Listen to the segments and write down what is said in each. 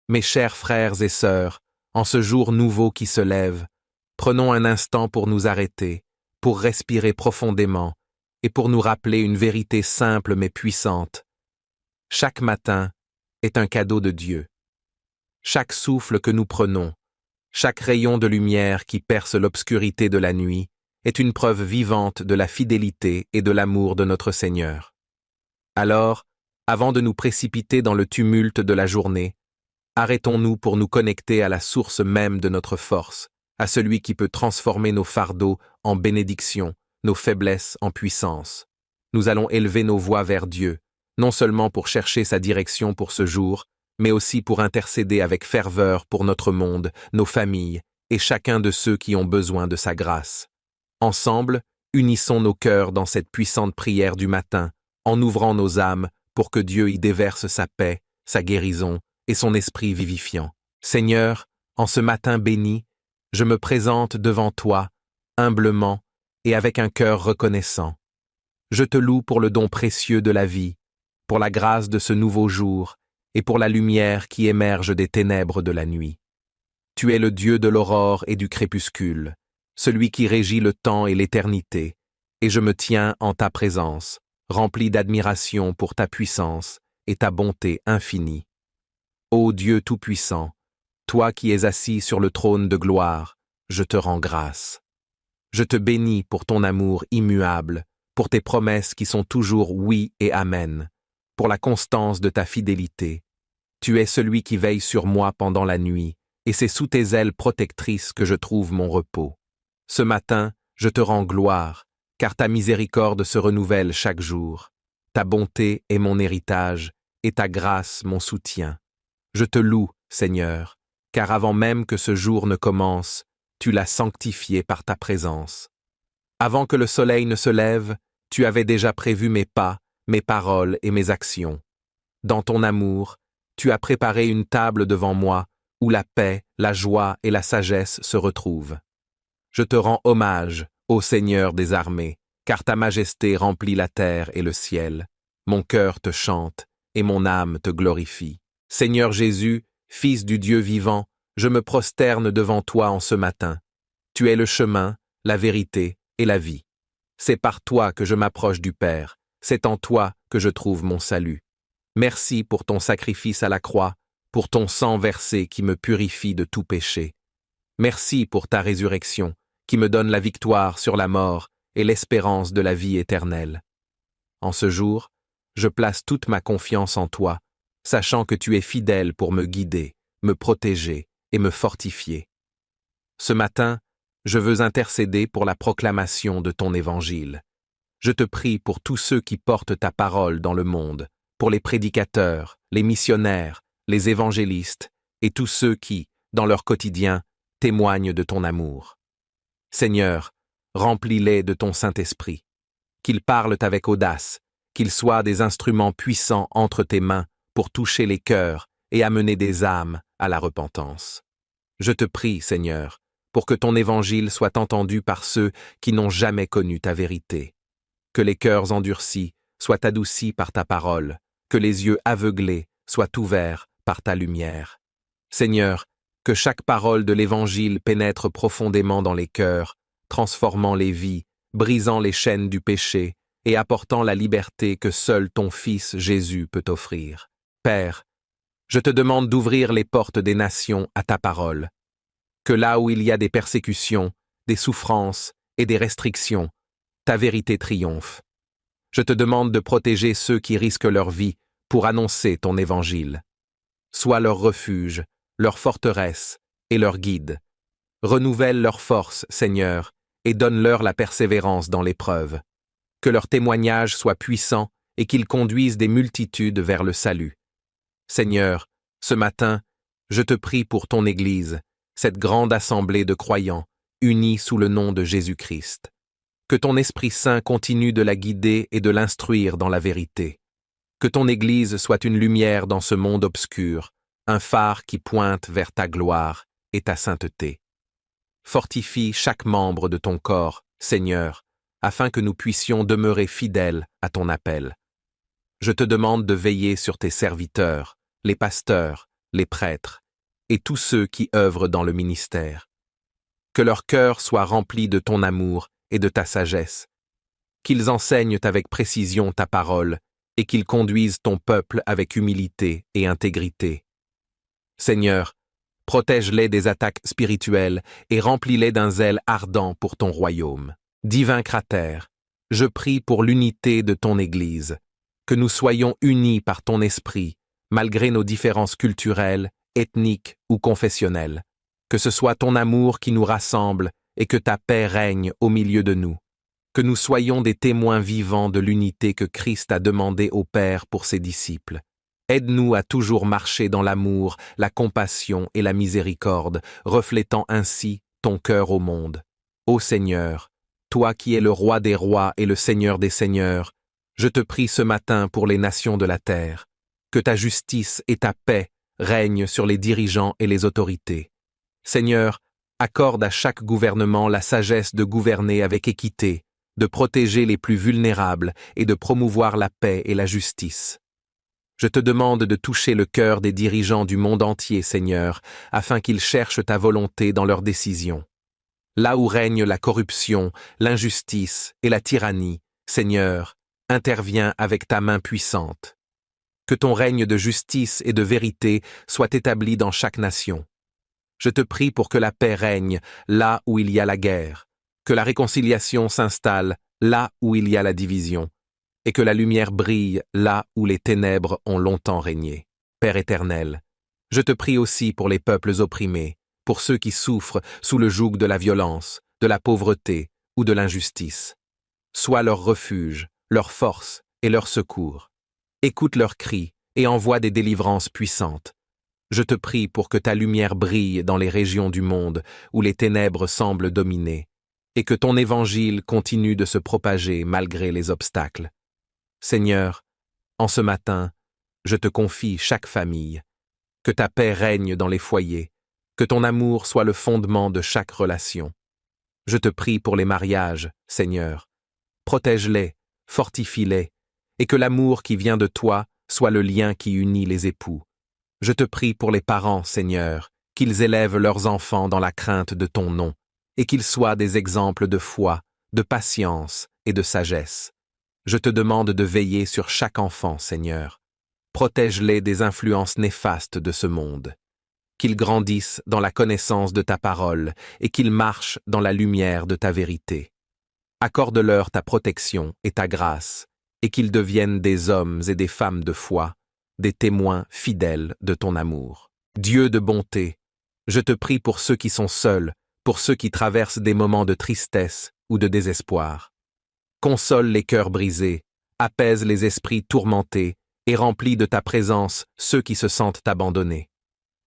Mes chers frères et sœurs, en ce jour nouveau qui se lève, prenons un instant pour nous arrêter, pour respirer profondément et pour nous rappeler une vérité simple mais puissante. Chaque matin est un cadeau de Dieu. Chaque souffle que nous prenons, chaque rayon de lumière qui perce l'obscurité de la nuit est une preuve vivante de la fidélité et de l'amour de notre Seigneur. Alors, avant de nous précipiter dans le tumulte de la journée, arrêtons-nous pour nous connecter à la source même de notre force, à celui qui peut transformer nos fardeaux en bénédictions, nos faiblesses en puissance. Nous allons élever nos voix vers Dieu, non seulement pour chercher sa direction pour ce jour, mais aussi pour intercéder avec ferveur pour notre monde, nos familles et chacun de ceux qui ont besoin de sa grâce. Ensemble, unissons nos cœurs dans cette puissante prière du matin, en ouvrant nos âmes pour que Dieu y déverse sa paix, sa guérison et son esprit vivifiant. Seigneur, en ce matin béni, je me présente devant toi, humblement et avec un cœur reconnaissant. Je te loue pour le don précieux de la vie, pour la grâce de ce nouveau jour et pour la lumière qui émerge des ténèbres de la nuit. Tu es le Dieu de l'aurore et du crépuscule, celui qui régit le temps et l'éternité, et je me tiens en ta présence, rempli d'admiration pour ta puissance et ta bonté infinie. Ô Dieu Tout-Puissant, toi qui es assis sur le trône de gloire, je te rends grâce. Je te bénis pour ton amour immuable, pour tes promesses qui sont toujours oui et amen, pour la constance de ta fidélité. Tu es celui qui veille sur moi pendant la nuit, et c'est sous tes ailes protectrices que je trouve mon repos. Ce matin, je te rends gloire, car ta miséricorde se renouvelle chaque jour. Ta bonté est mon héritage, et ta grâce mon soutien. Je te loue, Seigneur, car avant même que ce jour ne commence, tu l'as sanctifié par ta présence. Avant que le soleil ne se lève, tu avais déjà prévu mes pas, mes paroles et mes actions. Dans ton amour, tu as préparé une table devant moi, où la paix, la joie et la sagesse se retrouvent. Je te rends hommage, ô Seigneur des armées, car ta majesté remplit la terre et le ciel. Mon cœur te chante, et mon âme te glorifie. Seigneur Jésus, Fils du Dieu vivant, je me prosterne devant toi en ce matin. Tu es le chemin, la vérité et la vie. C'est par toi que je m'approche du Père, c'est en toi que je trouve mon salut. Merci pour ton sacrifice à la croix, pour ton sang versé qui me purifie de tout péché. Merci pour ta résurrection, qui me donne la victoire sur la mort et l'espérance de la vie éternelle. En ce jour, je place toute ma confiance en toi, sachant que tu es fidèle pour me guider, me protéger et me fortifier. Ce matin, je veux intercéder pour la proclamation de ton évangile. Je te prie pour tous ceux qui portent ta parole dans le monde, pour les prédicateurs, les missionnaires, les évangélistes et tous ceux qui, dans leur quotidien, témoignent de ton amour. Seigneur, remplis-les de ton Saint-Esprit, qu'ils parlent avec audace, qu'ils soient des instruments puissants entre tes mains pour toucher les cœurs et amener des âmes à la repentance. Je te prie, Seigneur, pour que ton évangile soit entendu par ceux qui n'ont jamais connu ta vérité. Que les cœurs endurcis soient adoucis par ta parole, que les yeux aveuglés soient ouverts par ta lumière. Seigneur, que chaque parole de l'Évangile pénètre profondément dans les cœurs, transformant les vies, brisant les chaînes du péché et apportant la liberté que seul ton Fils Jésus peut offrir. Père, je te demande d'ouvrir les portes des nations à ta parole. Que là où il y a des persécutions, des souffrances et des restrictions, ta vérité triomphe. Je te demande de protéger ceux qui risquent leur vie pour annoncer ton évangile. Sois leur refuge, leur forteresse et leur guide. Renouvelle leur force, Seigneur, et donne-leur la persévérance dans l'épreuve. Que leur témoignage soit puissant et qu'ils conduisent des multitudes vers le salut. Seigneur, ce matin, je te prie pour ton Église, cette grande assemblée de croyants, unis sous le nom de Jésus-Christ. Que ton Esprit Saint continue de la guider et de l'instruire dans la vérité. Que ton Église soit une lumière dans ce monde obscur, un phare qui pointe vers ta gloire et ta sainteté. Fortifie chaque membre de ton corps, Seigneur, afin que nous puissions demeurer fidèles à ton appel. Je te demande de veiller sur tes serviteurs, les pasteurs, les prêtres, et tous ceux qui œuvrent dans le ministère. Que leur cœur soit rempli de ton amour et de ta sagesse, qu'ils enseignent avec précision ta parole et qu'ils conduisent ton peuple avec humilité et intégrité. Seigneur, protège-les des attaques spirituelles et remplis-les d'un zèle ardent pour ton royaume. Divin Cratère, je prie pour l'unité de ton Église, que nous soyons unis par ton esprit, malgré nos différences culturelles, ethniques ou confessionnelles. Que ce soit ton amour qui nous rassemble et que ta paix règne au milieu de nous. Que nous soyons des témoins vivants de l'unité que Christ a demandé au Père pour ses disciples. Aide-nous à toujours marcher dans l'amour, la compassion et la miséricorde, reflétant ainsi ton cœur au monde. Ô Seigneur, toi qui es le roi des rois et le Seigneur des seigneurs, je te prie ce matin pour les nations de la terre. Que ta justice et ta paix règnent sur les dirigeants et les autorités. Seigneur, accorde à chaque gouvernement la sagesse de gouverner avec équité, de protéger les plus vulnérables et de promouvoir la paix et la justice. Je te demande de toucher le cœur des dirigeants du monde entier, Seigneur, afin qu'ils cherchent ta volonté dans leurs décisions. Là où règne la corruption, l'injustice et la tyrannie, Seigneur, interviens avec ta main puissante. Que ton règne de justice et de vérité soit établi dans chaque nation. Je te prie pour que la paix règne là où il y a la guerre, que la réconciliation s'installe là où il y a la division, et que la lumière brille là où les ténèbres ont longtemps régné. Père éternel, je te prie aussi pour les peuples opprimés, pour ceux qui souffrent sous le joug de la violence, de la pauvreté ou de l'injustice. Sois leur refuge, leur force et leur secours. Écoute leurs cris et envoie des délivrances puissantes. Je te prie pour que ta lumière brille dans les régions du monde où les ténèbres semblent dominer, et que ton évangile continue de se propager malgré les obstacles. Seigneur, en ce matin, je te confie chaque famille. Que ta paix règne dans les foyers, que ton amour soit le fondement de chaque relation. Je te prie pour les mariages, Seigneur. Protège-les, fortifie-les, et que l'amour qui vient de toi soit le lien qui unit les époux. Je te prie pour les parents, Seigneur, qu'ils élèvent leurs enfants dans la crainte de ton nom, et qu'ils soient des exemples de foi, de patience et de sagesse. Je te demande de veiller sur chaque enfant, Seigneur. Protège-les des influences néfastes de ce monde. Qu'ils grandissent dans la connaissance de ta parole et qu'ils marchent dans la lumière de ta vérité. Accorde-leur ta protection et ta grâce, et qu'ils deviennent des hommes et des femmes de foi, des témoins fidèles de ton amour. Dieu de bonté, je te prie pour ceux qui sont seuls, pour ceux qui traversent des moments de tristesse ou de désespoir. Console les cœurs brisés, apaise les esprits tourmentés et remplis de ta présence ceux qui se sentent abandonnés.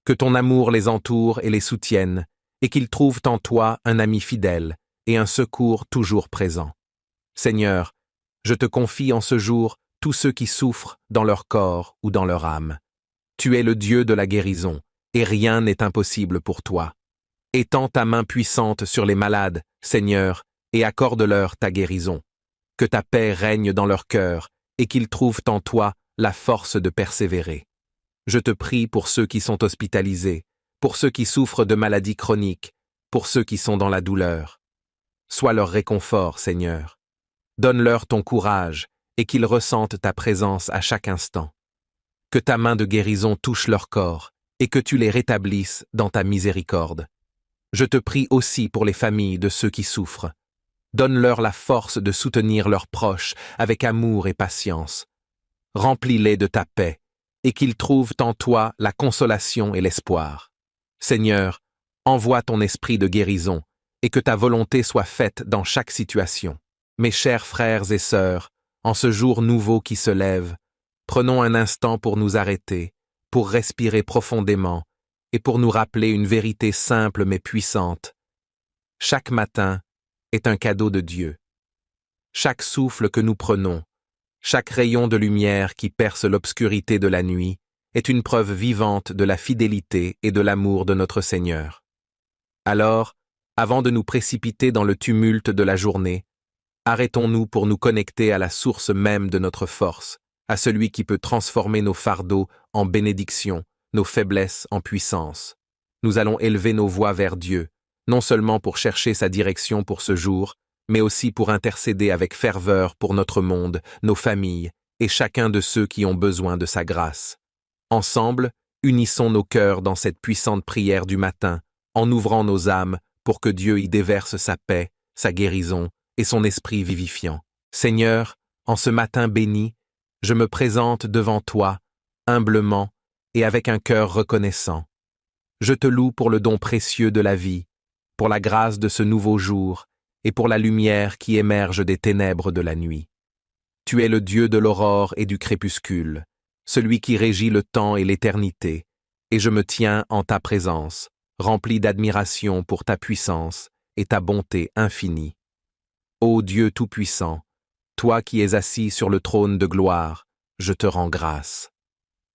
Que ton amour les entoure et les soutienne, et qu'ils trouvent en toi un ami fidèle et un secours toujours présent. Seigneur, je te confie en ce jour tous ceux qui souffrent dans leur corps ou dans leur âme. Tu es le Dieu de la guérison, et rien n'est impossible pour toi. Étends ta main puissante sur les malades, Seigneur, et accorde-leur ta guérison. Que ta paix règne dans leur cœur, et qu'ils trouvent en toi la force de persévérer. Je te prie pour ceux qui sont hospitalisés, pour ceux qui souffrent de maladies chroniques, pour ceux qui sont dans la douleur. Sois leur réconfort, Seigneur. Donne-leur ton courage, et qu'ils ressentent ta présence à chaque instant. Que ta main de guérison touche leur corps, et que tu les rétablisses dans ta miséricorde. Je te prie aussi pour les familles de ceux qui souffrent. Donne-leur la force de soutenir leurs proches avec amour et patience. Remplis-les de ta paix, et qu'ils trouvent en toi la consolation et l'espoir. Seigneur, envoie ton esprit de guérison, et que ta volonté soit faite dans chaque situation. Mes chers frères et sœurs, en ce jour nouveau qui se lève, prenons un instant pour nous arrêter, pour respirer profondément, et pour nous rappeler une vérité simple mais puissante. Chaque matin est un cadeau de Dieu. Chaque souffle que nous prenons, chaque rayon de lumière qui perce l'obscurité de la nuit est une preuve vivante de la fidélité et de l'amour de notre Seigneur. Alors, avant de nous précipiter dans le tumulte de la journée, arrêtons-nous pour nous connecter à la source même de notre force, à celui qui peut transformer nos fardeaux en bénédictions, nos faiblesses en puissance. Nous allons élever nos voix vers Dieu, non seulement pour chercher sa direction pour ce jour, mais aussi pour intercéder avec ferveur pour notre monde, nos familles et chacun de ceux qui ont besoin de sa grâce. Ensemble, unissons nos cœurs dans cette puissante prière du matin, en ouvrant nos âmes pour que Dieu y déverse sa paix, sa guérison et son esprit vivifiant. Seigneur, en ce matin béni, je me présente devant toi, humblement et avec un cœur reconnaissant. Je te loue pour le don précieux de la vie, pour la grâce de ce nouveau jour et pour la lumière qui émerge des ténèbres de la nuit. Tu es le Dieu de l'aurore et du crépuscule, celui qui régit le temps et l'éternité, et je me tiens en ta présence, rempli d'admiration pour ta puissance et ta bonté infinie. Ô Dieu Tout-Puissant, toi qui es assis sur le trône de gloire, je te rends grâce.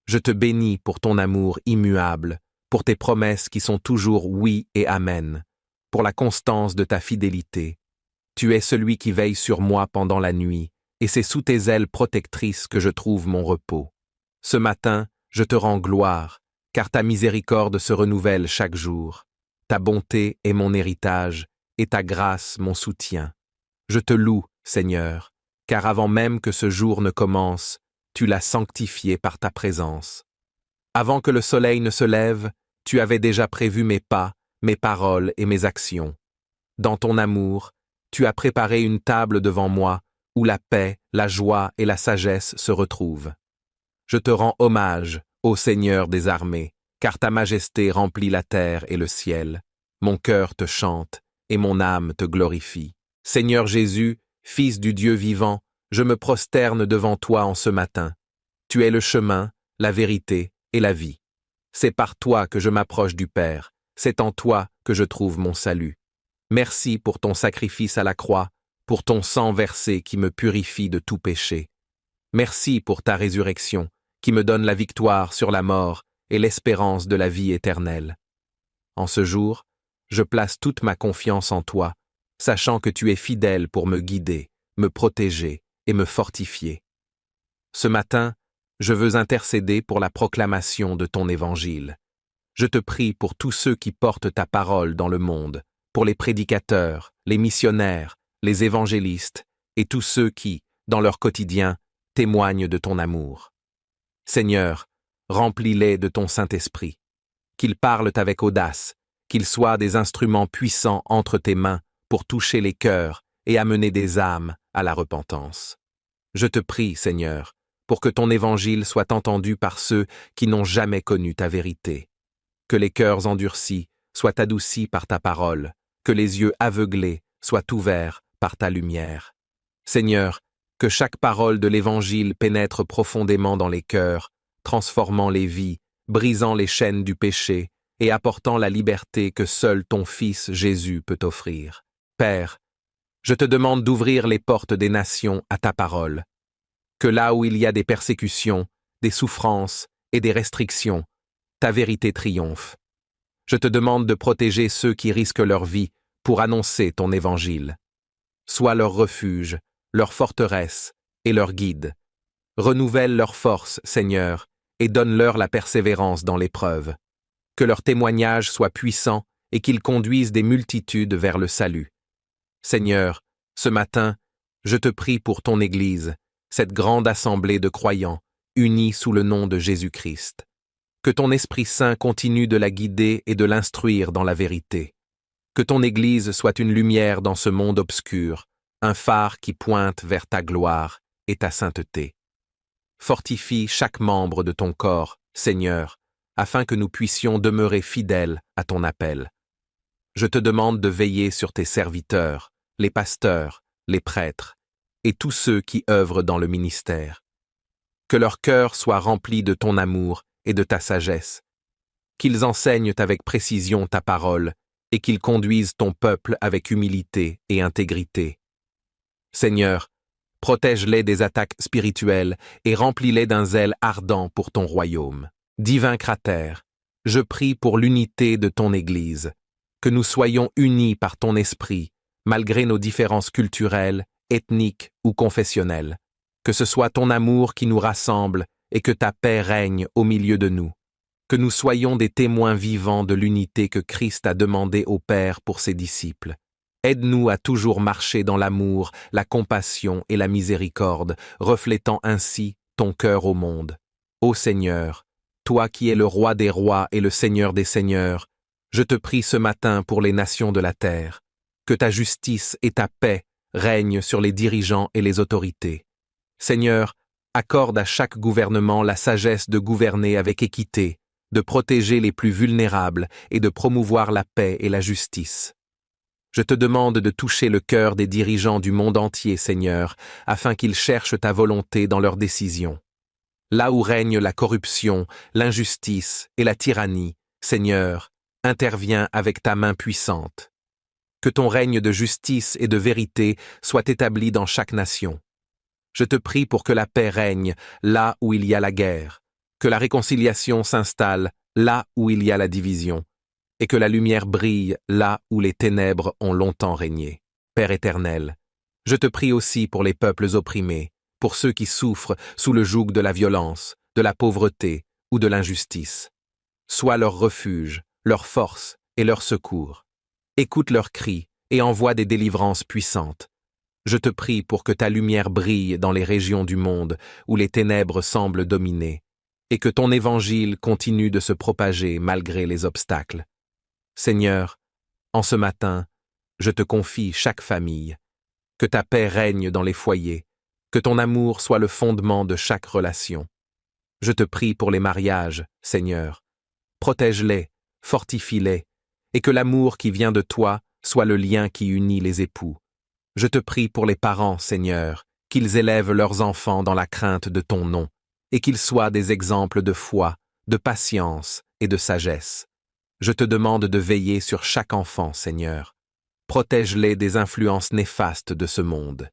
Je te bénis pour ton amour immuable, pour tes promesses qui sont toujours oui et amen, pour la constance de ta fidélité. Tu es celui qui veille sur moi pendant la nuit, et c'est sous tes ailes protectrices que je trouve mon repos. Ce matin, je te rends gloire, car ta miséricorde se renouvelle chaque jour. Ta bonté est mon héritage, et ta grâce mon soutien. Je te loue, Seigneur, car avant même que ce jour ne commence, tu l'as sanctifié par ta présence. Avant que le soleil ne se lève, tu avais déjà prévu mes pas, mes paroles et mes actions. Dans ton amour, tu as préparé une table devant moi, où la paix, la joie et la sagesse se retrouvent. Je te rends hommage, ô Seigneur des armées, car ta majesté remplit la terre et le ciel. Mon cœur te chante, et mon âme te glorifie. Seigneur Jésus, Fils du Dieu vivant, je me prosterne devant toi en ce matin. Tu es le chemin, la vérité et la vie. C'est par toi que je m'approche du Père, c'est en toi que je trouve mon salut. Merci pour ton sacrifice à la croix, pour ton sang versé qui me purifie de tout péché. Merci pour ta résurrection, qui me donne la victoire sur la mort et l'espérance de la vie éternelle. En ce jour, je place toute ma confiance en toi, sachant que tu es fidèle pour me guider, me protéger et me fortifier. Ce matin, je veux intercéder pour la proclamation de ton évangile. Je te prie pour tous ceux qui portent ta parole dans le monde, pour les prédicateurs, les missionnaires, les évangélistes et tous ceux qui, dans leur quotidien, témoignent de ton amour. Seigneur, remplis-les de ton Saint-Esprit. Qu'ils parlent avec audace, qu'ils soient des instruments puissants entre tes mains pour toucher les cœurs et amener des âmes à la repentance. Je te prie, Seigneur, pour que ton évangile soit entendu par ceux qui n'ont jamais connu ta vérité. Que les cœurs endurcis soient adoucis par ta parole, que les yeux aveuglés soient ouverts par ta lumière. Seigneur, que chaque parole de l'évangile pénètre profondément dans les cœurs, transformant les vies, brisant les chaînes du péché et apportant la liberté que seul ton Fils Jésus peut offrir. Père, je te demande d'ouvrir les portes des nations à ta parole. Que là où il y a des persécutions, des souffrances et des restrictions, ta vérité triomphe. Je te demande de protéger ceux qui risquent leur vie pour annoncer ton évangile. Sois leur refuge, leur forteresse et leur guide. Renouvelle leur force, Seigneur, et donne-leur la persévérance dans l'épreuve. Que leur témoignage soit puissant et qu'ils conduisent des multitudes vers le salut. Seigneur, ce matin, je te prie pour ton Église, cette grande assemblée de croyants, unis sous le nom de Jésus-Christ. Que ton Esprit Saint continue de la guider et de l'instruire dans la vérité. Que ton Église soit une lumière dans ce monde obscur, un phare qui pointe vers ta gloire et ta sainteté. Fortifie chaque membre de ton corps, Seigneur, afin que nous puissions demeurer fidèles à ton appel. Je te demande de veiller sur tes serviteurs, les pasteurs, les prêtres, et tous ceux qui œuvrent dans le ministère. Que leur cœur soit rempli de ton amour et de ta sagesse, qu'ils enseignent avec précision ta parole et qu'ils conduisent ton peuple avec humilité et intégrité. Seigneur, protège-les des attaques spirituelles et remplis-les d'un zèle ardent pour ton royaume. Divin Cratère, je prie pour l'unité de ton Église, que nous soyons unis par ton esprit, malgré nos différences culturelles, ethniques ou confessionnelles. Que ce soit ton amour qui nous rassemble et que ta paix règne au milieu de nous. que nous soyons des témoins vivants de l'unité que Christ a demandé au Père pour ses disciples. Aide-nous à toujours marcher dans l'amour, la compassion et la miséricorde, reflétant ainsi ton cœur au monde. Ô Seigneur, toi qui es le roi des rois et le Seigneur des seigneurs, je te prie ce matin pour les nations de la terre, que ta justice et ta paix règnent sur les dirigeants et les autorités. Seigneur, accorde à chaque gouvernement la sagesse de gouverner avec équité, de protéger les plus vulnérables et de promouvoir la paix et la justice. Je te demande de toucher le cœur des dirigeants du monde entier, Seigneur, afin qu'ils cherchent ta volonté dans leurs décisions. Là où règne la corruption, l'injustice et la tyrannie, Seigneur, interviens avec ta main puissante. Que ton règne de justice et de vérité soit établi dans chaque nation. Je te prie pour que la paix règne là où il y a la guerre, que la réconciliation s'installe là où il y a la division, et que la lumière brille là où les ténèbres ont longtemps régné. Père éternel, je te prie aussi pour les peuples opprimés, pour ceux qui souffrent sous le joug de la violence, de la pauvreté ou de l'injustice. Sois leur refuge, leur force et leur secours. Écoute leurs cris et envoie des délivrances puissantes. Je te prie pour que ta lumière brille dans les régions du monde où les ténèbres semblent dominer, et que ton évangile continue de se propager malgré les obstacles. Seigneur, en ce matin, je te confie chaque famille. Que ta paix règne dans les foyers, que ton amour soit le fondement de chaque relation. Je te prie pour les mariages, Seigneur. Protège-les, fortifie-les, et que l'amour qui vient de toi soit le lien qui unit les époux. Je te prie pour les parents, Seigneur, qu'ils élèvent leurs enfants dans la crainte de ton nom, et qu'ils soient des exemples de foi, de patience et de sagesse. Je te demande de veiller sur chaque enfant, Seigneur. Protège-les des influences néfastes de ce monde.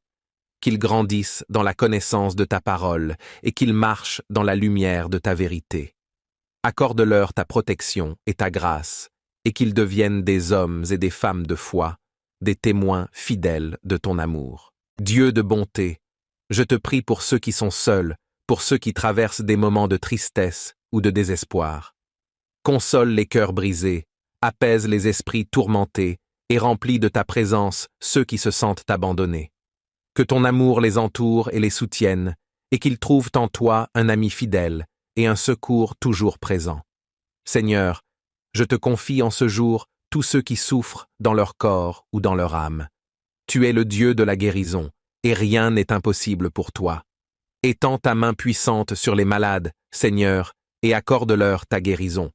Qu'ils grandissent dans la connaissance de ta parole et qu'ils marchent dans la lumière de ta vérité. Accorde-leur ta protection et ta grâce, et qu'ils deviennent des hommes et des femmes de foi, des témoins fidèles de ton amour. Dieu de bonté, je te prie pour ceux qui sont seuls, pour ceux qui traversent des moments de tristesse ou de désespoir. Console les cœurs brisés, apaise les esprits tourmentés et remplis de ta présence ceux qui se sentent abandonnés. Que ton amour les entoure et les soutienne, et qu'ils trouvent en toi un ami fidèle et un secours toujours présent. Seigneur, je te confie en ce jour tous ceux qui souffrent dans leur corps ou dans leur âme. Tu es le Dieu de la guérison, et rien n'est impossible pour toi. Étends ta main puissante sur les malades, Seigneur, et accorde-leur ta guérison.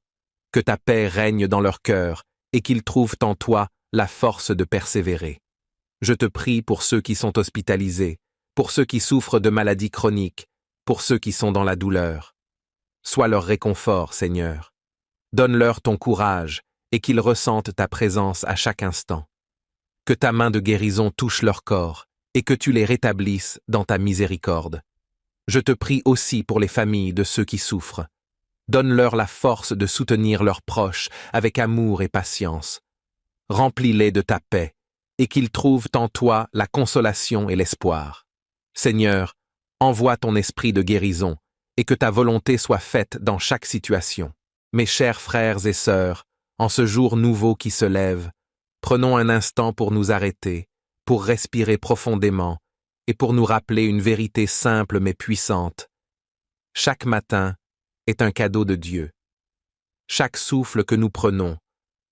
Que ta paix règne dans leur cœur, et qu'ils trouvent en toi la force de persévérer. Je te prie pour ceux qui sont hospitalisés, pour ceux qui souffrent de maladies chroniques, pour ceux qui sont dans la douleur. Sois leur réconfort, Seigneur. Donne-leur ton courage, et qu'ils ressentent ta présence à chaque instant. Que ta main de guérison touche leur corps, et que tu les rétablisses dans ta miséricorde. Je te prie aussi pour les familles de ceux qui souffrent. Donne-leur la force de soutenir leurs proches avec amour et patience. Remplis-les de ta paix, et qu'ils trouvent en toi la consolation et l'espoir. Seigneur, envoie ton esprit de guérison, et que ta volonté soit faite dans chaque situation. Mes chers frères et sœurs, en ce jour nouveau qui se lève, prenons un instant pour nous arrêter, pour respirer profondément, et pour nous rappeler une vérité simple mais puissante. Chaque matin est un cadeau de Dieu. Chaque souffle que nous prenons,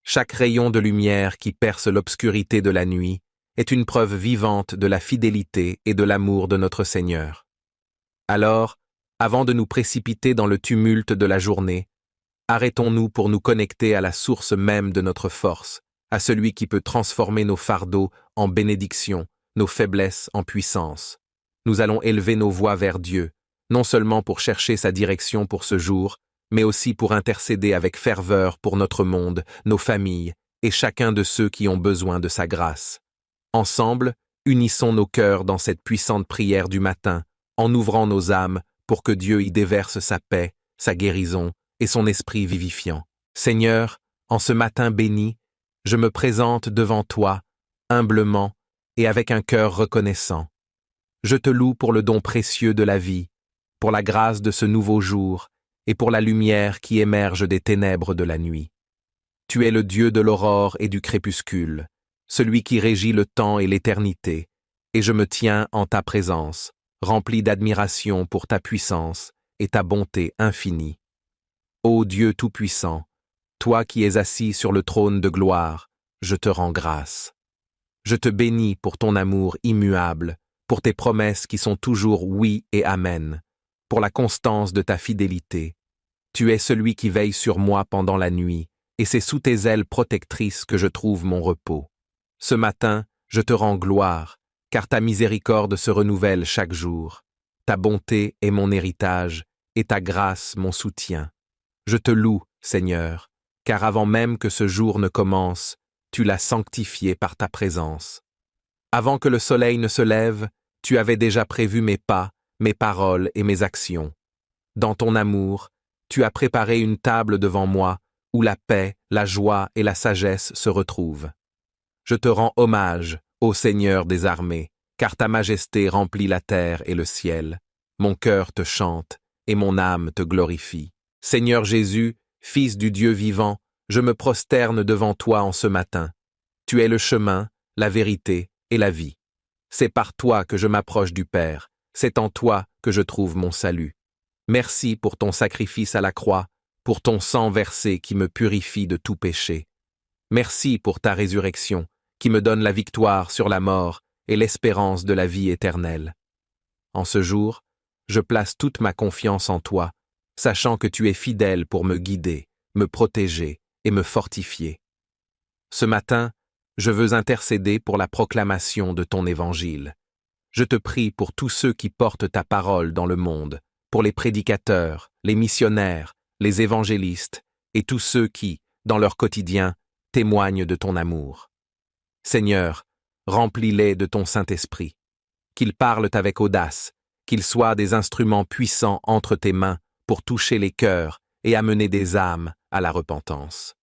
chaque rayon de lumière qui perce l'obscurité de la nuit, est une preuve vivante de la fidélité et de l'amour de notre Seigneur. Alors, avant de nous précipiter dans le tumulte de la journée, arrêtons-nous pour nous connecter à la source même de notre force, à celui qui peut transformer nos fardeaux en bénédictions, nos faiblesses en puissance. Nous allons élever nos voix vers Dieu, non seulement pour chercher sa direction pour ce jour, mais aussi pour intercéder avec ferveur pour notre monde, nos familles et chacun de ceux qui ont besoin de sa grâce. Ensemble, unissons nos cœurs dans cette puissante prière du matin, en ouvrant nos âmes pour que Dieu y déverse sa paix, sa guérison et son esprit vivifiant. Seigneur, en ce matin béni, je me présente devant toi, humblement et avec un cœur reconnaissant. Je te loue pour le don précieux de la vie, pour la grâce de ce nouveau jour, et pour la lumière qui émerge des ténèbres de la nuit. Tu es le Dieu de l'aurore et du crépuscule, celui qui régit le temps et l'éternité, et je me tiens en ta présence, rempli d'admiration pour ta puissance et ta bonté infinie. Ô Dieu Tout-Puissant, toi qui es assis sur le trône de gloire, je te rends grâce. Je te bénis pour ton amour immuable, pour tes promesses qui sont toujours oui et amen, pour la constance de ta fidélité. Tu es celui qui veille sur moi pendant la nuit, et c'est sous tes ailes protectrices que je trouve mon repos. Ce matin, je te rends gloire, car ta miséricorde se renouvelle chaque jour. Ta bonté est mon héritage, et ta grâce mon soutien. Je te loue, Seigneur, car avant même que ce jour ne commence, tu l'as sanctifié par ta présence. Avant que le soleil ne se lève, tu avais déjà prévu mes pas, mes paroles et mes actions. Dans ton amour, tu as préparé une table devant moi, où la paix, la joie et la sagesse se retrouvent. Je te rends hommage, ô Seigneur des armées, car ta majesté remplit la terre et le ciel. Mon cœur te chante, et mon âme te glorifie. Seigneur Jésus, Fils du Dieu vivant, je me prosterne devant toi en ce matin. Tu es le chemin, la vérité et la vie. C'est par toi que je m'approche du Père, c'est en toi que je trouve mon salut. Merci pour ton sacrifice à la croix, pour ton sang versé qui me purifie de tout péché. Merci pour ta résurrection, qui me donne la victoire sur la mort et l'espérance de la vie éternelle. En ce jour, je place toute ma confiance en toi, sachant que tu es fidèle pour me guider, me protéger et me fortifier. Ce matin, je veux intercéder pour la proclamation de ton évangile. Je te prie pour tous ceux qui portent ta parole dans le monde, pour les prédicateurs, les missionnaires, les évangélistes et tous ceux qui, dans leur quotidien, témoignent de ton amour. Seigneur, remplis-les de ton Saint-Esprit, qu'ils parlent avec audace, qu'ils soient des instruments puissants entre tes mains pour toucher les cœurs et amener des âmes à la repentance.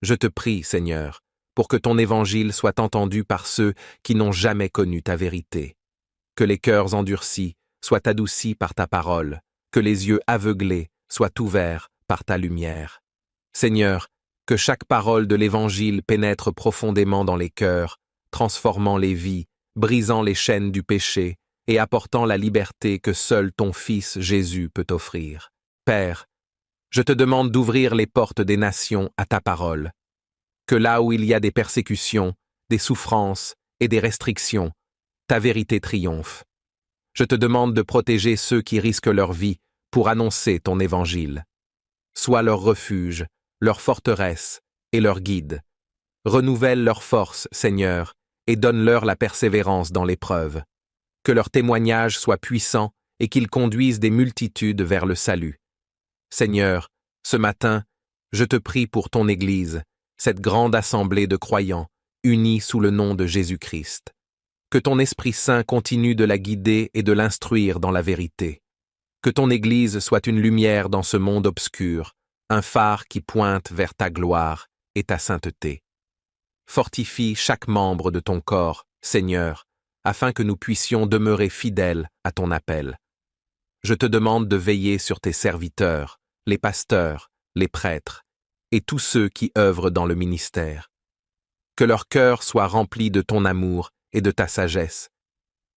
Je te prie, Seigneur, pour que ton évangile soit entendu par ceux qui n'ont jamais connu ta vérité. Que les cœurs endurcis soient adoucis par ta parole, que les yeux aveuglés soient ouverts par ta lumière. Seigneur, que chaque parole de l'Évangile pénètre profondément dans les cœurs, transformant les vies, brisant les chaînes du péché et apportant la liberté que seul ton Fils Jésus peut offrir. Père, je te demande d'ouvrir les portes des nations à ta parole. Que là où il y a des persécutions, des souffrances et des restrictions, ta vérité triomphe. Je te demande de protéger ceux qui risquent leur vie pour annoncer ton évangile. Sois leur refuge, leur forteresse et leur guide. Renouvelle leur force, Seigneur, et donne-leur la persévérance dans l'épreuve. Que leur témoignage soit puissant et qu'ils conduisent des multitudes vers le salut. Seigneur, ce matin, je te prie pour ton Église, cette grande assemblée de croyants, unis sous le nom de Jésus-Christ. Que ton Esprit Saint continue de la guider et de l'instruire dans la vérité. Que ton Église soit une lumière dans ce monde obscur, un phare qui pointe vers ta gloire et ta sainteté. Fortifie chaque membre de ton corps, Seigneur, afin que nous puissions demeurer fidèles à ton appel. Je te demande de veiller sur tes serviteurs, les pasteurs, les prêtres, et tous ceux qui œuvrent dans le ministère. Que leur cœur soit rempli de ton amour et de ta sagesse,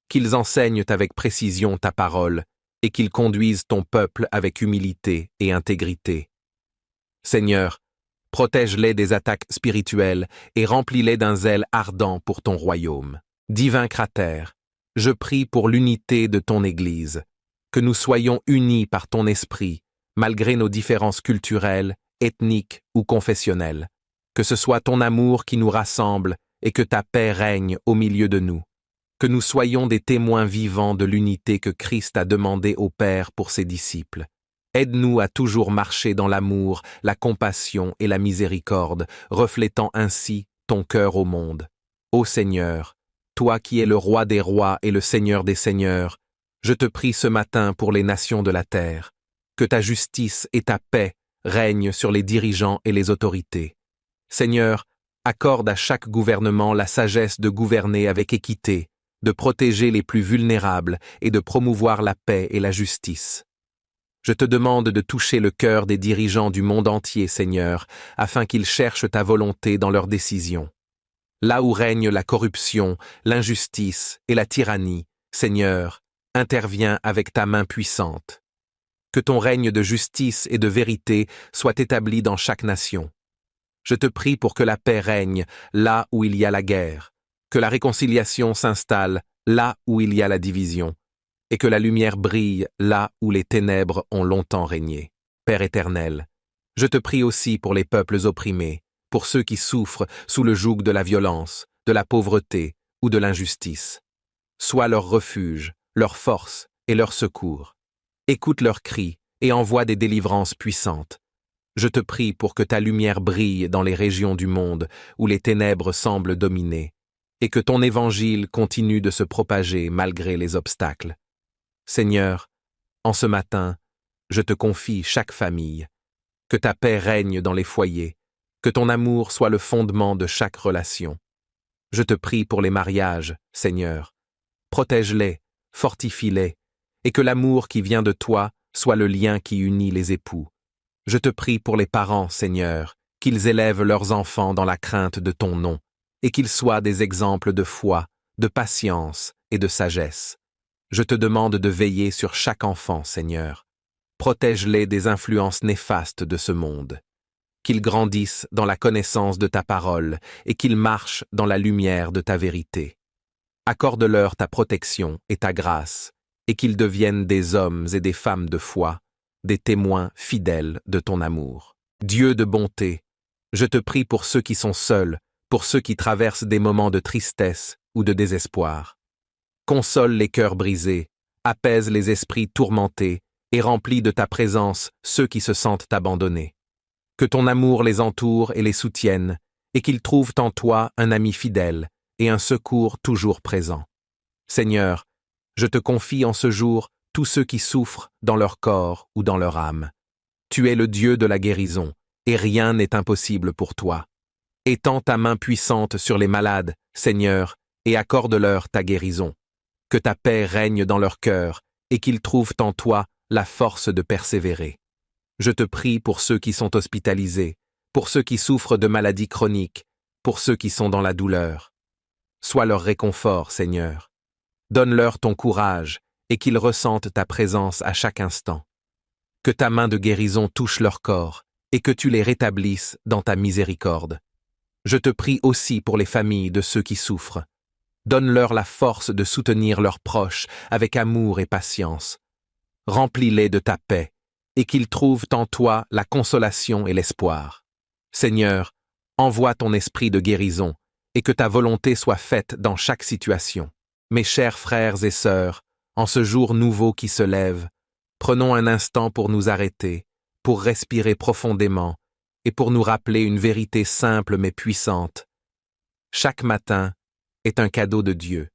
qu'ils enseignent avec précision ta parole et qu'ils conduisent ton peuple avec humilité et intégrité. Seigneur, protège-les des attaques spirituelles et remplis-les d'un zèle ardent pour ton royaume. Divin Cratère, je prie pour l'unité de ton Église, que nous soyons unis par ton esprit, malgré nos différences culturelles, ethniques ou confessionnelles. Que ce soit ton amour qui nous rassemble et que ta paix règne au milieu de nous. Que nous soyons des témoins vivants de l'unité que Christ a demandé au Père pour ses disciples. Aide-nous à toujours marcher dans l'amour, la compassion et la miséricorde, reflétant ainsi ton cœur au monde. Ô Seigneur, toi qui es le Roi des rois et le Seigneur des seigneurs, je te prie ce matin pour les nations de la terre. Que ta justice et ta paix règnent sur les dirigeants et les autorités. Seigneur, accorde à chaque gouvernement la sagesse de gouverner avec équité, de protéger les plus vulnérables et de promouvoir la paix et la justice. Je te demande de toucher le cœur des dirigeants du monde entier, Seigneur, afin qu'ils cherchent ta volonté dans leurs décisions. Là où règne la corruption, l'injustice et la tyrannie, Seigneur, interviens avec ta main puissante. Que ton règne de justice et de vérité soit établi dans chaque nation. Je te prie pour que la paix règne là où il y a la guerre, que la réconciliation s'installe là où il y a la division, et que la lumière brille là où les ténèbres ont longtemps régné. Père éternel, je te prie aussi pour les peuples opprimés, pour ceux qui souffrent sous le joug de la violence, de la pauvreté ou de l'injustice. Sois leur refuge, leur force et leur secours. Écoute leurs cris et envoie des délivrances puissantes. Je te prie pour que ta lumière brille dans les régions du monde où les ténèbres semblent dominer, et que ton évangile continue de se propager malgré les obstacles. Seigneur, en ce matin, je te confie chaque famille. Que ta paix règne dans les foyers, que ton amour soit le fondement de chaque relation. Je te prie pour les mariages, Seigneur. Protège-les, fortifie-les, et que l'amour qui vient de toi soit le lien qui unit les époux. Je te prie pour les parents, Seigneur, qu'ils élèvent leurs enfants dans la crainte de ton nom, et qu'ils soient des exemples de foi, de patience et de sagesse. Je te demande de veiller sur chaque enfant, Seigneur. Protège-les des influences néfastes de ce monde. Qu'ils grandissent dans la connaissance de ta parole et qu'ils marchent dans la lumière de ta vérité. Accorde-leur ta protection et ta grâce, et qu'ils deviennent des hommes et des femmes de foi, des témoins fidèles de ton amour. Dieu de bonté, je te prie pour ceux qui sont seuls, pour ceux qui traversent des moments de tristesse ou de désespoir. Console les cœurs brisés, apaise les esprits tourmentés et remplis de ta présence ceux qui se sentent abandonnés. Que ton amour les entoure et les soutienne, et qu'ils trouvent en toi un ami fidèle et un secours toujours présent. Seigneur, je te confie en ce jour tous ceux qui souffrent dans leur corps ou dans leur âme. Tu es le Dieu de la guérison, et rien n'est impossible pour toi. Étends ta main puissante sur les malades, Seigneur, et accorde-leur ta guérison. Que ta paix règne dans leur cœur, et qu'ils trouvent en toi la force de persévérer. Je te prie pour ceux qui sont hospitalisés, pour ceux qui souffrent de maladies chroniques, pour ceux qui sont dans la douleur. Sois leur réconfort, Seigneur. Donne-leur ton courage, et qu'ils ressentent ta présence à chaque instant. Que ta main de guérison touche leur corps, et que tu les rétablisses dans ta miséricorde. Je te prie aussi pour les familles de ceux qui souffrent. Donne-leur la force de soutenir leurs proches avec amour et patience. Remplis-les de ta paix, et qu'ils trouvent en toi la consolation et l'espoir. Seigneur, envoie ton esprit de guérison, et que ta volonté soit faite dans chaque situation. Mes chers frères et sœurs, en ce jour nouveau qui se lève, prenons un instant pour nous arrêter, pour respirer profondément, et pour nous rappeler une vérité simple mais puissante. Chaque matin est un cadeau de Dieu.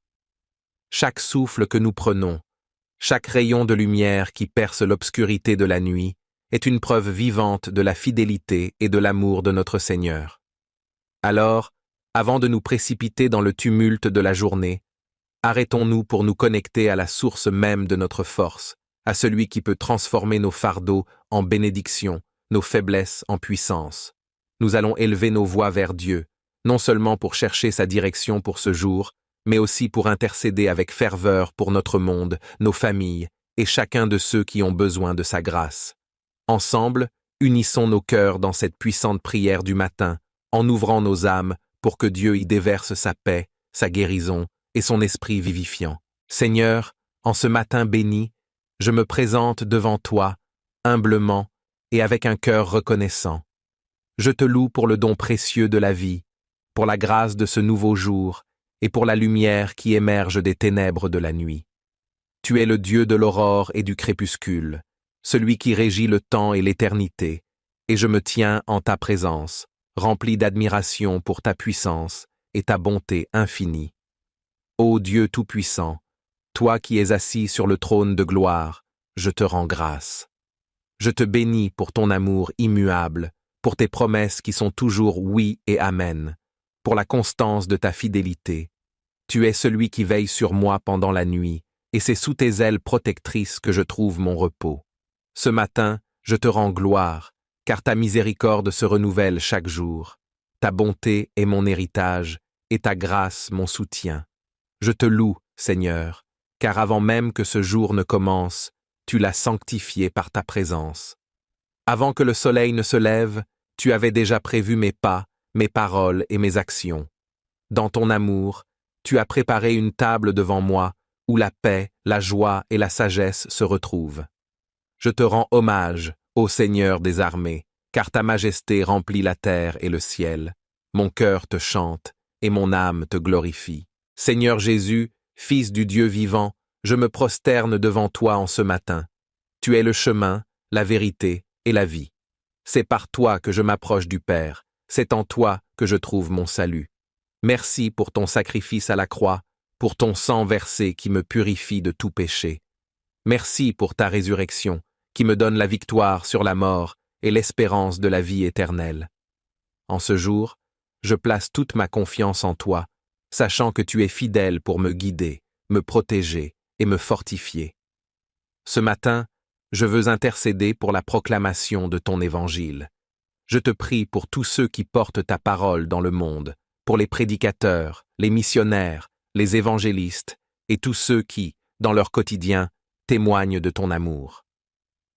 Chaque souffle que nous prenons, chaque rayon de lumière qui perce l'obscurité de la nuit, est une preuve vivante de la fidélité et de l'amour de notre Seigneur. Alors, avant de nous précipiter dans le tumulte de la journée, arrêtons-nous pour nous connecter à la source même de notre force, à celui qui peut transformer nos fardeaux en bénédictions, nos faiblesses en puissance. Nous allons élever nos voix vers Dieu, non seulement pour chercher sa direction pour ce jour, mais aussi pour intercéder avec ferveur pour notre monde, nos familles et chacun de ceux qui ont besoin de sa grâce. Ensemble, unissons nos cœurs dans cette puissante prière du matin, en ouvrant nos âmes pour que Dieu y déverse sa paix, sa guérison et son esprit vivifiant. Seigneur, en ce matin béni, je me présente devant toi, humblement et avec un cœur reconnaissant. Je te loue pour le don précieux de la vie, pour la grâce de ce nouveau jour et pour la lumière qui émerge des ténèbres de la nuit. Tu es le Dieu de l'aurore et du crépuscule, celui qui régit le temps et l'éternité, et je me tiens en ta présence, rempli d'admiration pour ta puissance et ta bonté infinie. Ô Dieu Tout-Puissant, toi qui es assis sur le trône de gloire, je te rends grâce. Je te bénis pour ton amour immuable, pour tes promesses qui sont toujours oui et amen, pour la constance de ta fidélité. Tu es celui qui veille sur moi pendant la nuit, et c'est sous tes ailes protectrices que je trouve mon repos. Ce matin, je te rends gloire, car ta miséricorde se renouvelle chaque jour. Ta bonté est mon héritage, et ta grâce mon soutien. Je te loue, Seigneur, car avant même que ce jour ne commence, tu l'as sanctifié par ta présence. Avant que le soleil ne se lève, tu avais déjà prévu mes pas, mes paroles et mes actions. Dans ton amour, tu as préparé une table devant moi, où la paix, la joie et la sagesse se retrouvent. Je te rends hommage, ô Seigneur des armées, car ta majesté remplit la terre et le ciel. Mon cœur te chante, et mon âme te glorifie. Seigneur Jésus, Fils du Dieu vivant, je me prosterne devant toi en ce matin. Tu es le chemin, la vérité et la vie. C'est par toi que je m'approche du Père, c'est en toi que je trouve mon salut. Merci pour ton sacrifice à la croix, pour ton sang versé qui me purifie de tout péché. Merci pour ta résurrection, qui me donne la victoire sur la mort et l'espérance de la vie éternelle. En ce jour, je place toute ma confiance en toi, sachant que tu es fidèle pour me guider, me protéger et me fortifier. Ce matin, je veux intercéder pour la proclamation de ton évangile. Je te prie pour tous ceux qui portent ta parole dans le monde, pour les prédicateurs, les missionnaires, les évangélistes et tous ceux qui, dans leur quotidien, témoignent de ton amour.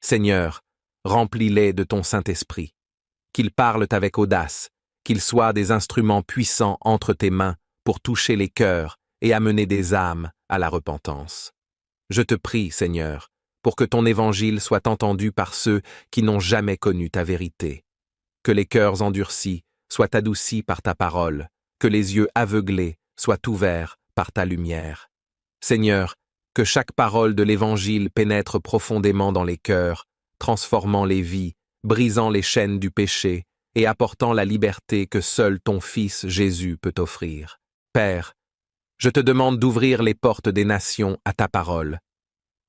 Seigneur, remplis-les de ton Saint-Esprit. Qu'ils parlent avec audace, qu'ils soient des instruments puissants entre tes mains pour toucher les cœurs et amener des âmes à la repentance. Je te prie, Seigneur, pour que ton évangile soit entendu par ceux qui n'ont jamais connu ta vérité. Que les cœurs endurcis soient adoucis par ta parole, que les yeux aveuglés soient ouverts par ta lumière. Seigneur, que chaque parole de l'Évangile pénètre profondément dans les cœurs, transformant les vies, brisant les chaînes du péché et apportant la liberté que seul ton Fils Jésus peut offrir. Père, je te demande d'ouvrir les portes des nations à ta parole.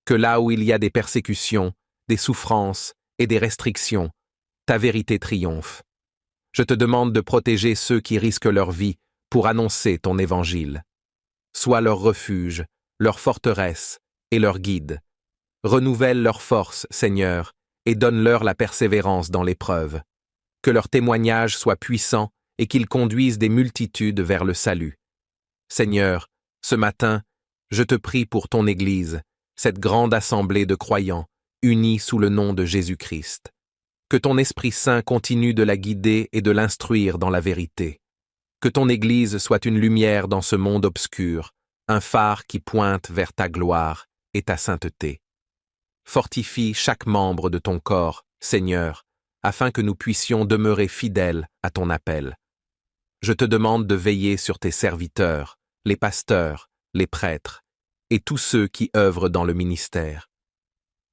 Que là où il y a des persécutions, des souffrances et des restrictions, ta vérité triomphe. Je te demande de protéger ceux qui risquent leur vie pour annoncer ton évangile. Sois leur refuge, leur forteresse et leur guide. Renouvelle leur force, Seigneur, et donne-leur la persévérance dans l'épreuve. Que leur témoignage soit puissant et qu'ils conduisent des multitudes vers le salut. Seigneur, ce matin, je te prie pour ton Église, cette grande assemblée de croyants, unis sous le nom de Jésus-Christ. Que ton Esprit Saint continue de la guider et de l'instruire dans la vérité. Que ton Église soit une lumière dans ce monde obscur, un phare qui pointe vers ta gloire et ta sainteté. Fortifie chaque membre de ton corps, Seigneur, afin que nous puissions demeurer fidèles à ton appel. Je te demande de veiller sur tes serviteurs, les pasteurs, les prêtres, et tous ceux qui œuvrent dans le ministère.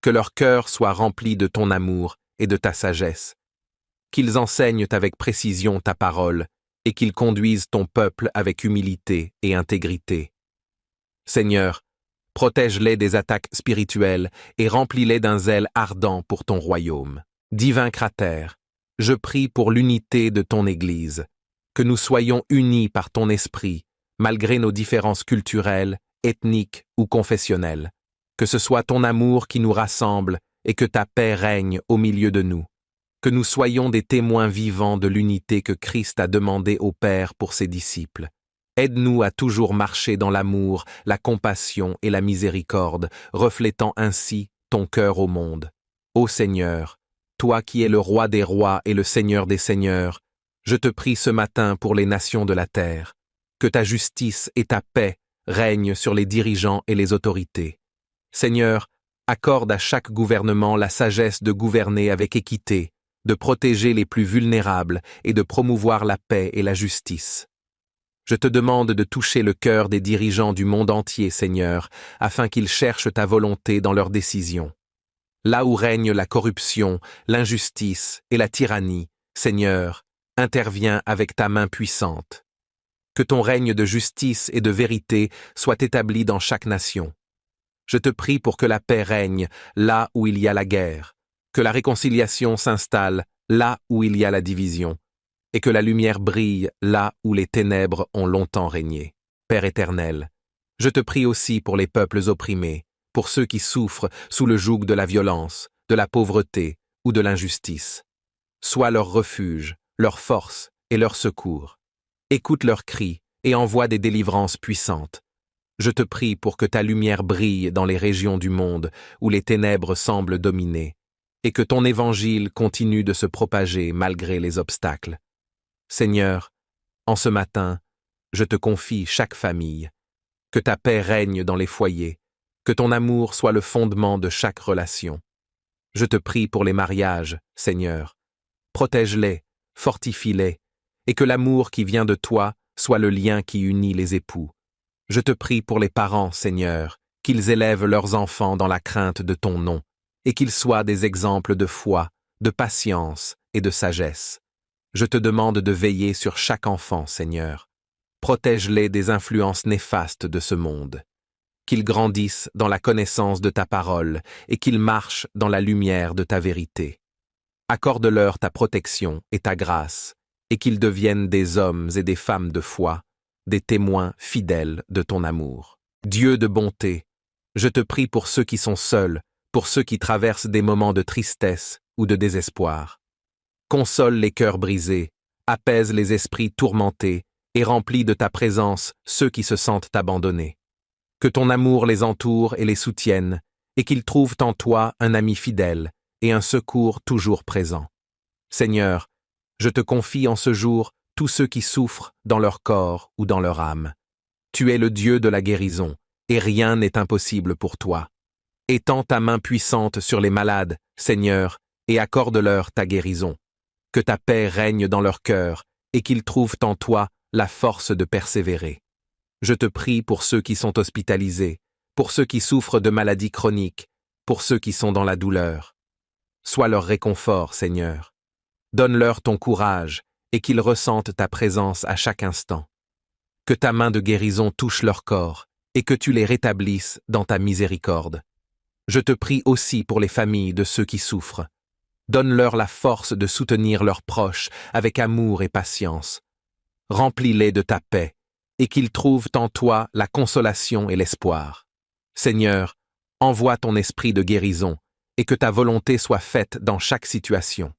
Que leur cœur soit rempli de ton amour et de ta sagesse. Qu'ils enseignent avec précision ta parole et qu'ils conduisent ton peuple avec humilité et intégrité. Seigneur, protège-les des attaques spirituelles et remplis-les d'un zèle ardent pour ton royaume. Divin Cratère, je prie pour l'unité de ton Église, que nous soyons unis par ton esprit, malgré nos différences culturelles, ethniques ou confessionnelles. Que ce soit ton amour qui nous rassemble et que ta paix règne au milieu de nous. Que nous soyons des témoins vivants de l'unité que Christ a demandé au Père pour ses disciples. Aide-nous à toujours marcher dans l'amour, la compassion et la miséricorde, reflétant ainsi ton cœur au monde. Ô Seigneur, toi qui es le roi des rois et le Seigneur des seigneurs, je te prie ce matin pour les nations de la terre. Que ta justice et ta paix règnent sur les dirigeants et les autorités. Seigneur, accorde à chaque gouvernement la sagesse de gouverner avec équité, de protéger les plus vulnérables et de promouvoir la paix et la justice. Je te demande de toucher le cœur des dirigeants du monde entier, Seigneur, afin qu'ils cherchent ta volonté dans leurs décisions. Là où règne la corruption, l'injustice et la tyrannie, Seigneur, interviens avec ta main puissante. Que ton règne de justice et de vérité soit établi dans chaque nation. Je te prie pour que la paix règne là où il y a la guerre, que la réconciliation s'installe là où il y a la division, et que la lumière brille là où les ténèbres ont longtemps régné. Père éternel, je te prie aussi pour les peuples opprimés, pour ceux qui souffrent sous le joug de la violence, de la pauvreté ou de l'injustice. Sois leur refuge, leur force et leur secours. Écoute leurs cris et envoie des délivrances puissantes. Je te prie pour que ta lumière brille dans les régions du monde où les ténèbres semblent dominer, et que ton évangile continue de se propager malgré les obstacles. Seigneur, en ce matin, je te confie chaque famille. Que ta paix règne dans les foyers, que ton amour soit le fondement de chaque relation. Je te prie pour les mariages, Seigneur. Protège-les, fortifie-les, et que l'amour qui vient de toi soit le lien qui unit les époux. Je te prie pour les parents, Seigneur, qu'ils élèvent leurs enfants dans la crainte de ton nom, et qu'ils soient des exemples de foi, de patience et de sagesse. Je te demande de veiller sur chaque enfant, Seigneur. Protège-les des influences néfastes de ce monde. Qu'ils grandissent dans la connaissance de ta parole et qu'ils marchent dans la lumière de ta vérité. Accorde-leur ta protection et ta grâce, et qu'ils deviennent des hommes et des femmes de foi, des témoins fidèles de ton amour. Dieu de bonté, je te prie pour ceux qui sont seuls, pour ceux qui traversent des moments de tristesse ou de désespoir. Console les cœurs brisés, apaise les esprits tourmentés et remplis de ta présence ceux qui se sentent abandonnés. Que ton amour les entoure et les soutienne, et qu'ils trouvent en toi un ami fidèle et un secours toujours présent. Seigneur, je te confie en ce jour tous ceux qui souffrent dans leur corps ou dans leur âme. Tu es le Dieu de la guérison, et rien n'est impossible pour toi. Étends ta main puissante sur les malades, Seigneur, et accorde-leur ta guérison. Que ta paix règne dans leur cœur, et qu'ils trouvent en toi la force de persévérer. Je te prie pour ceux qui sont hospitalisés, pour ceux qui souffrent de maladies chroniques, pour ceux qui sont dans la douleur. Sois leur réconfort, Seigneur. Donne-leur ton courage, et qu'ils ressentent ta présence à chaque instant. Que ta main de guérison touche leur corps, et que tu les rétablisses dans ta miséricorde. Je te prie aussi pour les familles de ceux qui souffrent. Donne-leur la force de soutenir leurs proches avec amour et patience. Remplis-les de ta paix, et qu'ils trouvent en toi la consolation et l'espoir. Seigneur, envoie ton esprit de guérison, et que ta volonté soit faite dans chaque situation.